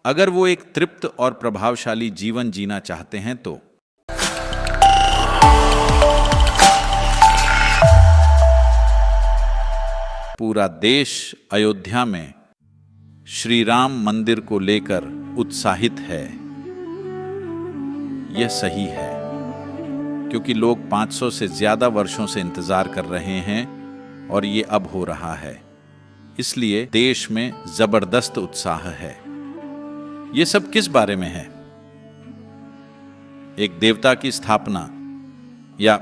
अगर वो एक तृप्त और प्रभावशाली जीवन जीना चाहते हैं तो पूरा देश अयोध्या में श्री राम मंदिर को लेकर उत्साहित है। यह सही है, क्योंकि लोग 500 से ज्यादा वर्षों से इंतजार कर रहे हैं और ये अब हो रहा है। इसलिए देश में जबरदस्त उत्साह है। ये सब किस बारे में है? एक देवता की स्थापना या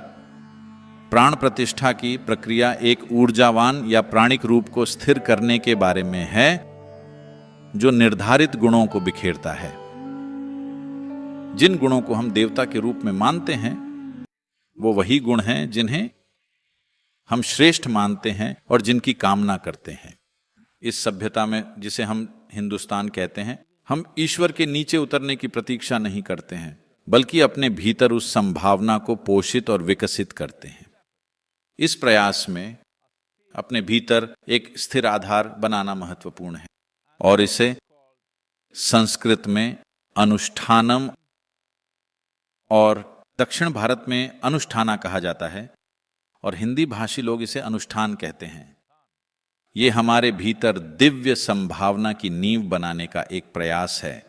प्राण प्रतिष्ठा की प्रक्रिया एक ऊर्जावान या प्राणिक रूप को स्थिर करने के बारे में है, जो निर्धारित गुणों को बिखेरता है। जिन गुणों को हम देवता के रूप में मानते हैं, वो वही गुण हैं जिन्हें हम श्रेष्ठ मानते हैं और जिनकी कामना करते हैं। इस सभ्यता में, जिसे हम हिंदुस्तान कहते हैं, हम ईश्वर के नीचे उतरने की प्रतीक्षा नहीं करते हैं, बल्कि अपने भीतर उस संभावना को पोषित और विकसित करते हैं। इस प्रयास में अपने भीतर एक स्थिर आधार बनाना महत्वपूर्ण है, और इसे संस्कृत में अनुष्ठानम और दक्षिण भारत में अनुष्ठाना कहा जाता है, और हिंदी भाषी लोग इसे अनुष्ठान कहते हैं। ये हमारे भीतर दिव्य संभावना की नींव बनाने का एक प्रयास है,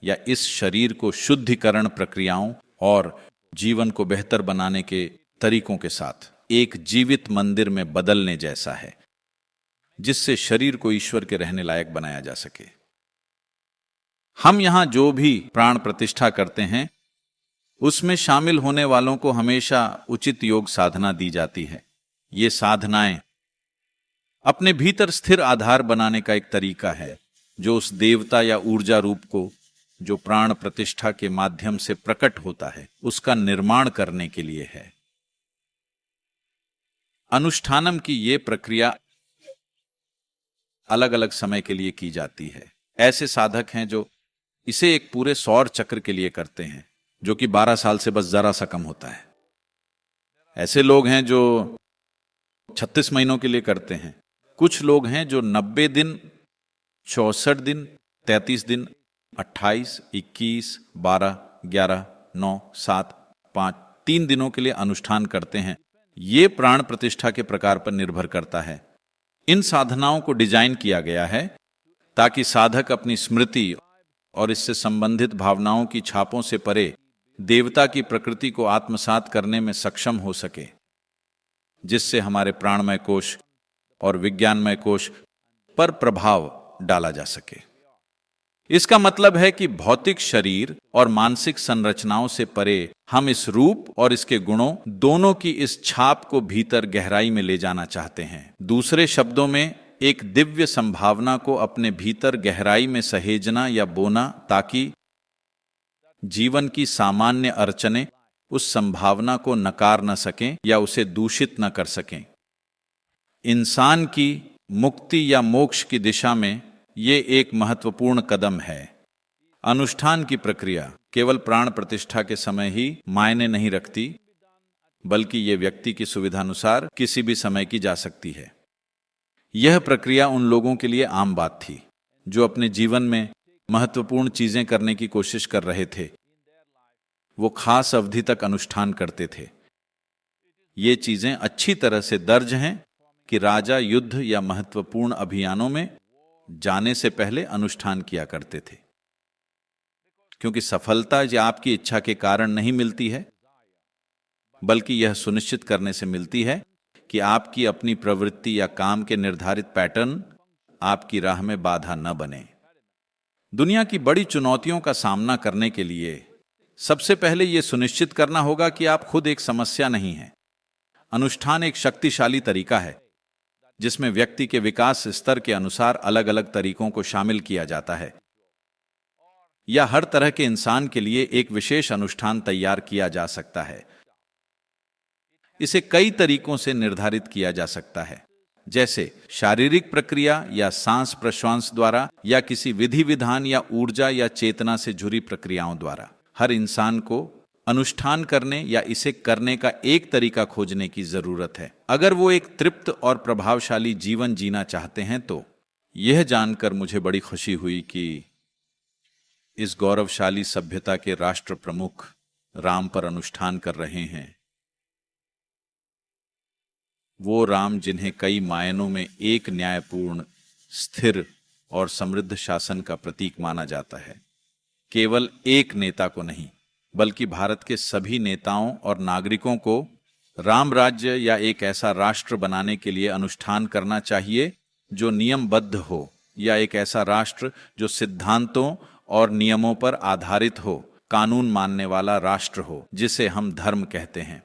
या इस शरीर को शुद्धिकरण प्रक्रियाओं और जीवन को बेहतर बनाने के तरीकों के साथ एक जीवित मंदिर में बदलने जैसा है, जिससे शरीर को ईश्वर के रहने लायक बनाया जा सके। हम यहां जो भी प्राण प्रतिष्ठा करते हैं, उसमें शामिल होने वालों को हमेशा उचित योग साधना दी जाती है। ये साधनाएं अपने भीतर स्थिर आधार बनाने का एक तरीका है, जो उस देवता या ऊर्जा रूप को, जो प्राण प्रतिष्ठा के माध्यम से प्रकट होता है, उसका निर्माण करने के लिए है। अनुष्ठानम की ये प्रक्रिया अलग अलग समय के लिए की जाती है। ऐसे साधक हैं जो इसे एक पूरे सौर चक्र के लिए करते हैं, जो कि 12 साल से बस जरा सा कम होता है। ऐसे लोग हैं जो 36 महीनों के लिए करते हैं। कुछ लोग हैं जो 90 दिन, 64 दिन, 33 दिन, 28, 21, 12, 11, 9, 7, 5, 3 दिनों के लिए अनुष्ठान करते हैं। ये प्राण प्रतिष्ठा के प्रकार पर निर्भर करता है। इन साधनाओं को डिजाइन किया गया है ताकि साधक अपनी स्मृति और इससे संबंधित भावनाओं की छापों से परे देवता की प्रकृति को आत्मसात करने में सक्षम हो सके, जिससे हमारे प्राणमय कोश और विज्ञानमय कोश पर प्रभाव डाला जा सके। इसका मतलब है कि भौतिक शरीर और मानसिक संरचनाओं से परे हम इस रूप और इसके गुणों दोनों की इस छाप को भीतर गहराई में ले जाना चाहते हैं। दूसरे शब्दों में, एक दिव्य संभावना को अपने भीतर गहराई में सहेजना या बोना, ताकि जीवन की सामान्य अड़चनें उस संभावना को नकार न सकें या उसे दूषित न कर सकें। इंसान की मुक्ति या मोक्ष की दिशा में ये एक महत्वपूर्ण कदम है। अनुष्ठान की प्रक्रिया केवल प्राण प्रतिष्ठा के समय ही मायने नहीं रखती, बल्कि ये व्यक्ति की सुविधानुसार किसी भी समय की जा सकती है। यह प्रक्रिया उन लोगों के लिए आम बात थी जो अपने जीवन में महत्वपूर्ण चीजें करने की कोशिश कर रहे थे। वो खास अवधि तक अनुष्ठान करते थे। ये चीजें अच्छी तरह से दर्ज हैं कि राजा युद्ध या महत्वपूर्ण अभियानों में जाने से पहले अनुष्ठान किया करते थे, क्योंकि सफलता या आपकी इच्छा के कारण नहीं मिलती है, बल्कि यह सुनिश्चित करने से मिलती है कि आपकी अपनी प्रवृत्ति या काम के निर्धारित पैटर्न आपकी राह में बाधा न बने। दुनिया की बड़ी चुनौतियों का सामना करने के लिए सबसे पहले यह सुनिश्चित करना होगा कि आप खुद एक समस्या नहीं हैं। अनुष्ठान एक शक्तिशाली तरीका है जिसमें व्यक्ति के विकास स्तर के अनुसार अलग अलग तरीकों को शामिल किया जाता है, या हर तरह के इंसान के लिए एक विशेष अनुष्ठान तैयार किया जा सकता है। इसे कई तरीकों से निर्धारित किया जा सकता है, जैसे शारीरिक प्रक्रिया या सांस प्रश्वास द्वारा, या किसी विधि विधान या ऊर्जा या चेतना से जुड़ी प्रक्रियाओं द्वारा। हर इंसान को अनुष्ठान करने या इसे करने का एक तरीका खोजने की जरूरत है, अगर वो एक तृप्त और प्रभावशाली जीवन जीना चाहते हैं तो। यह जानकर मुझे बड़ी खुशी हुई कि इस गौरवशाली सभ्यता के राष्ट्र प्रमुख राम पर अनुष्ठान कर रहे हैं, वो राम जिन्हें कई मायनों में एक न्यायपूर्ण, स्थिर और समृद्ध शासन का प्रतीक माना जाता है, केवल एक नेता को नहीं बल्कि भारत के सभी नेताओं और नागरिकों को राम राज्य या एक ऐसा राष्ट्र बनाने के लिए अनुष्ठान करना चाहिए जो नियमबद्ध हो, या एक ऐसा राष्ट्र जो सिद्धांतों और नियमों पर आधारित हो, कानून मानने वाला राष्ट्र हो, जिसे हम धर्म कहते हैं।